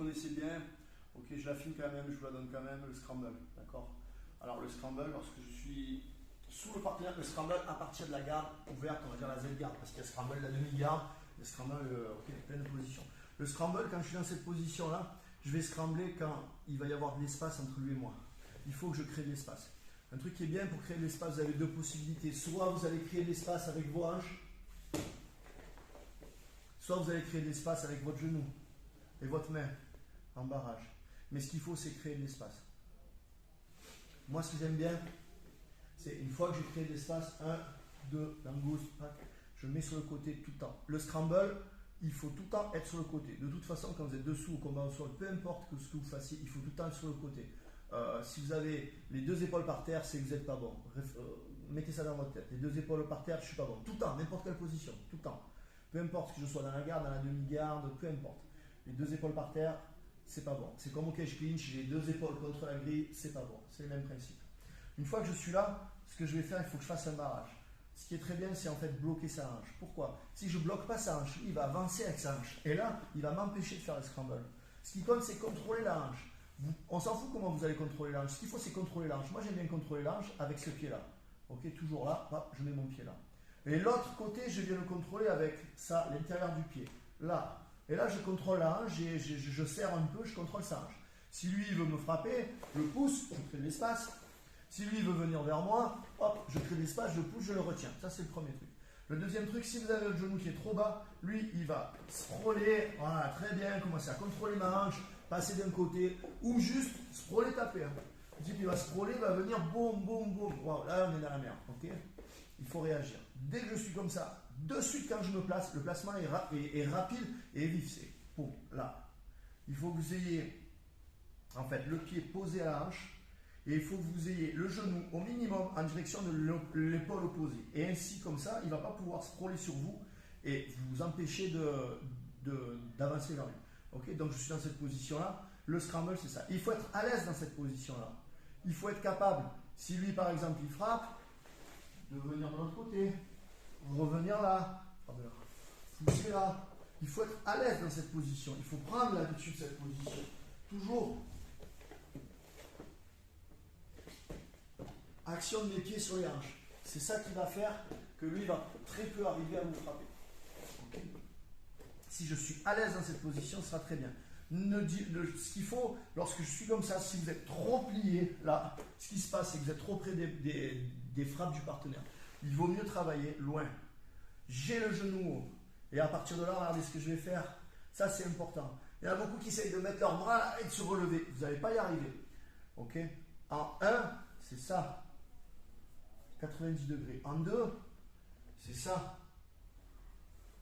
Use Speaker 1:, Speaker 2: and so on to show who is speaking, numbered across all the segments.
Speaker 1: connaissez bien. Ok, je la filme quand même, je vous la donne quand même, le scramble, d'accord. Alors le scramble, lorsque je suis sous le partenaire, le scramble à partir de la garde ouverte, on va dire la Z-garde, parce qu'il y a scramble, la demi-garde, le scramble, ok, plein de positions. Le scramble, quand je suis dans cette position-là, je vais scrambler quand il va y avoir de l'espace entre lui et moi. Il faut que je crée de l'espace. Un truc qui est bien pour créer de l'espace, vous avez deux possibilités. Soit vous allez créer de l'espace avec vos hanches, soit vous allez créer de l'espace avec votre genou et votre main en barrage. Mais ce qu'il faut, c'est créer de l'espace. Moi, ce que j'aime bien, c'est une fois que j'ai créé de l'espace, 1, 2, langouste, je mets sur le côté tout le temps. Le scramble, il faut tout le temps être sur le côté. De toute façon, quand vous êtes dessous au combat au sol, peu importe ce que vous fassiez, il faut tout le temps être sur le côté. Si vous avez les deux épaules par terre, c'est que vous n'êtes pas bon. Mettez ça dans votre tête. Les deux épaules par terre, je ne suis pas bon. Tout le temps, n'importe quelle position, tout le temps. Peu importe que je sois dans la garde, dans la demi-garde, peu importe. Les deux épaules par terre, c'est pas bon. C'est comme au cage clinch, j'ai les deux épaules contre la grille, c'est pas bon. C'est le même principe. Une fois que je suis là, ce que je vais faire, il faut que je fasse un barrage. Ce qui est très bien, c'est en fait bloquer sa hanche. Pourquoi? Si je ne bloque pas sa hanche, il va avancer avec sa hanche. Et là, il va m'empêcher de faire le scramble. Ce qui compte, c'est contrôler la hanche. On s'en fout comment vous allez contrôler la hanche. Ce qu'il faut, c'est contrôler la hanche. Moi, j'aime bien contrôler la hanche avec ce pied-là. Ok, toujours là, hop, je mets mon pied là. Et l'autre côté, je viens le contrôler avec ça, l'intérieur du pied. Là. Et là, je contrôle la hanche, je serre un peu, je contrôle sa hanche. Si lui, il veut me frapper, je le pousse, je crée de l'espace. Si lui, il veut venir vers moi, hop, je crée de l'espace, je pousse, je le retiens. Ça, c'est le premier truc. Le deuxième truc, si vous avez le genou qui est trop bas, lui, il va sprawler, voilà, très bien, commencer à contrôler ma hanche, passer d'un côté, ou juste sprawler, taper. Le type, il va sprawler, il va venir, boum, boum, boum. Wow, là, on est dans la merde, ok? Il faut réagir. Dès que je suis comme ça, de suite, quand je me place, le placement est rapide et vif. C'est boum, là. Il faut que vous ayez, en fait, le pied posé à la hanche, et il faut que vous ayez le genou au minimum en direction de l'épaule opposée. Et ainsi, comme ça, il ne va pas pouvoir sprawler sur vous et vous empêcher d'avancer vers lui. Okay, donc je suis dans cette position-là. Le scramble, c'est ça. Il faut être à l'aise dans cette position-là. Il faut être capable, si lui, par exemple, il frappe, de venir de l'autre côté, revenir là, pousser là. Il faut être à l'aise dans cette position. Il faut prendre l'habitude de cette position. Toujours. Action de mes pieds sur les hanches. C'est ça qui va faire que lui va très peu arriver à vous frapper. Okay. Si je suis à l'aise dans cette position, ce sera très bien. Ce qu'il faut, lorsque je suis comme ça, si vous êtes trop plié, là, ce qui se passe, c'est que vous êtes trop près des frappes du partenaire. Il vaut mieux travailler loin. J'ai le genou haut. Et à partir de là, regardez ce que je vais faire. Ça, c'est important. Il y en a beaucoup qui essayent de mettre leurs bras là et de se relever. Vous n'allez pas y arriver. Ok? En 1, c'est ça. 90 degrés. En 2, c'est ça.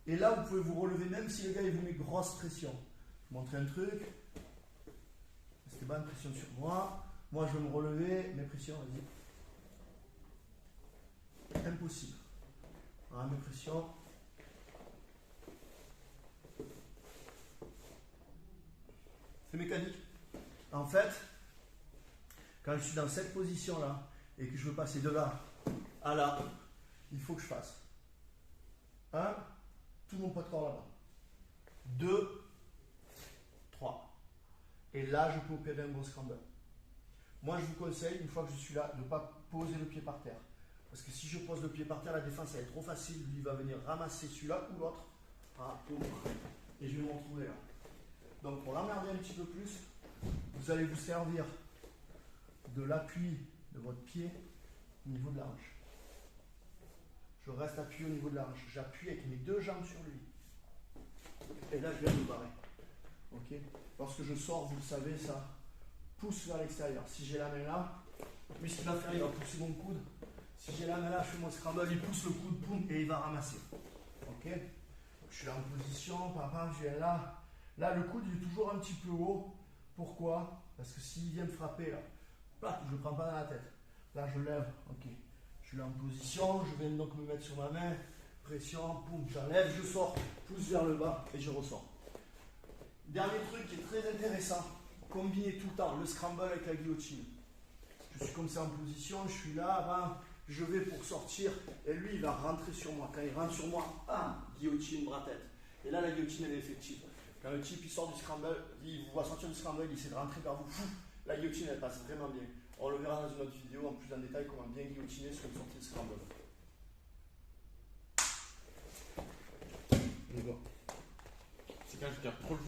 Speaker 1: Et là, vous pouvez vous relever même si le gars il vous met grosse pression. Je vous montre un truc. C'était pas une pression sur moi. Moi, je vais me relever. Mes pressions, vas-y. Impossible. Voilà, mes pressions. C'est mécanique. En fait, quand je suis dans cette position-là et que je veux passer de là à là, il faut que je fasse 1, tout mon poids de corps là-bas. 2, 3. Et là, je peux opérer un bon scramble. Moi, je vous conseille, une fois que je suis là, de ne pas poser le pied par terre. Parce que si je pose le pied par terre, la défense elle est trop facile. Lui, il va venir ramasser celui-là ou l'autre. Ah, et je vais me retrouver là. Donc, pour l'emmerder un petit peu plus, vous allez vous servir de l'appui de votre pied au niveau de la hanche. Je reste appuyé au niveau de la hanche. J'appuie avec mes deux jambes sur lui. Et là, je viens me barrer. Okay. Lorsque je sors, vous le savez, ça pousse vers l'extérieur. Si j'ai la main là, lui, ce qu'il va faire, il va pousser mon coude. Si j'ai la main là, je fais mon scramble, il pousse le coude, boum, et il va ramasser. Ok. Je suis là en position, papa, je viens là. Là, le coude, il est toujours un petit peu haut. Pourquoi? Parce que s'il vient me frapper là, je ne le prends pas dans la tête. Là, je lève. Ok. Je suis là en position, je viens donc me mettre sur ma main. Pression, boum, j'enlève, je sors, pousse vers le bas et je ressors. Dernier truc qui est très intéressant, combiner tout le temps le scramble avec la guillotine. Je suis comme ça en position, je suis là, je vais pour sortir et lui il va rentrer sur moi. Quand il rentre sur moi, bam, guillotine, bras-tête. Et là la guillotine elle est effective. Quand le type il sort du scramble, il vous voit sortir du scramble, il essaie de rentrer vers vous, la guillotine elle passe vraiment bien. On le verra dans une autre vidéo en plus en détail comment bien guillotiner sur une sortie de scramble.
Speaker 2: C'est quand je tire trop le